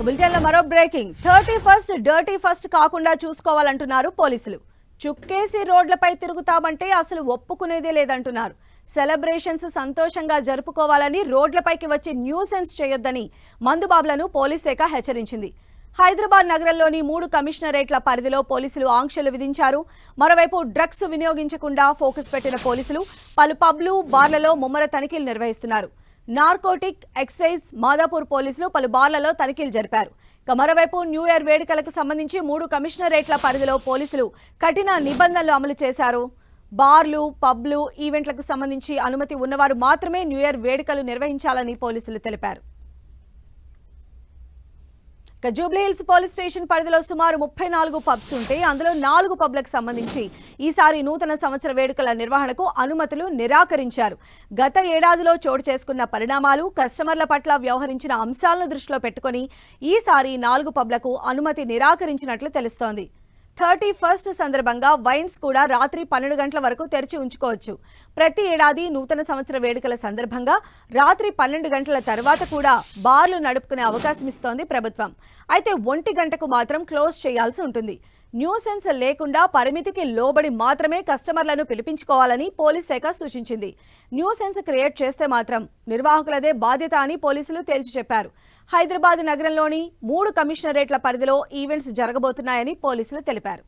బులెటిన్లో మరో breaking 31st dirty first కాకుండా చూసుకోవాలంటున్నారు పోలీసులు. చుక్కేసి రోడ్లపై తిరుగుతామంటే అసలు ఒప్పుకునేదే లేదంటున్నారు. సెలబ్రేషన్స్ సంతోషంగా జరుపుకోవాలని రోడ్లపైకి వచ్చి న్యూసెన్స్ చేయొద్దని మందుబాబులను పోలీస్ శాఖ హెచ్చరించింది. హైదరాబాద్ నగరంలోని 3 కమిషనరేట్ల పరిధిలో పోలీసులు ఆంక్షలు విధించారు. మరోవైపు డ్రగ్స్ వినియోగించకుండా ఫోకస్ పెట్టిన పోలీసులు పలు పబ్లు, బార్లలో ముమ్మర తనిఖీలు నిర్వహిస్తున్నారు. నార్కోటిక్, ఎక్సైజ్, మాదాపూర్ పోలీసులు పలు బార్లలో తనిఖీలు జరిపారు. మరోవైపు న్యూ ఇయర్ వేడుకలకు సంబంధించి 3 కమిషనరేట్ల పరిధిలో పోలీసులు కఠిన నిబంధనలు అమలు చేశారు. బార్లు, పబ్లు, ఈవెంట్లకు సంబంధించి అనుమతి ఉన్నవారు మాత్రమే న్యూ ఇయర్ వేడుకలు నిర్వహించాలని పోలీసులు తెలిపారు. జూబ్లీహిల్స్ పోలీస్ స్టేషన్ పరిధిలో సుమారు 34 పబ్స్ ఉంటే అందులో 4 పబ్లకు సంబంధించి ఈసారి నూతన సంవత్సర వేడుకల నిర్వహణకు అనుమతులు నిరాకరించారు. గత ఏడాదిలో చోటు చేసుకున్న పరిణామాలు, కస్టమర్ల పట్ల వ్యవహరించిన అంశాలను దృష్టిలో పెట్టుకుని ఈసారి 4 పబ్లకు అనుమతి నిరాకరించినట్లు తెలుస్తోంది. 31st సందర్భంగా వైన్స్ కూడా రాత్రి 12 గంటల వరకు తెరిచి ఉంచుకోవచ్చు. ప్రతి ఏడాది నూతన సంవత్సర వేడుకల సందర్భంగా రాత్రి 12 గంటల తర్వాత కూడా బార్లు నడుపుకునే అవకాశం ఇస్తోంది ప్రభుత్వం. అయితే 1 గంటకు మాత్రం క్లోజ్ చేయాల్సి ఉంటుంది. న్యూసెన్స్ లేకుండా పరిమితికి లోబడి మాత్రమే కస్టమర్లను పిలిపించుకోవాలని పోలీస్ శాఖ సూచించింది. న్యూసెన్స్ క్రియేట్ చేస్తే మాత్రం నిర్వాహకులదే బాధ్యత అని పోలీసులు తేల్చి చెప్పారు. హైదరాబాద్ నగరంలోని 3 కమిషనరేట్ల పరిధిలో ఈవెంట్స్ జరగబోతున్నాయని పోలీసులు తెలిపారు.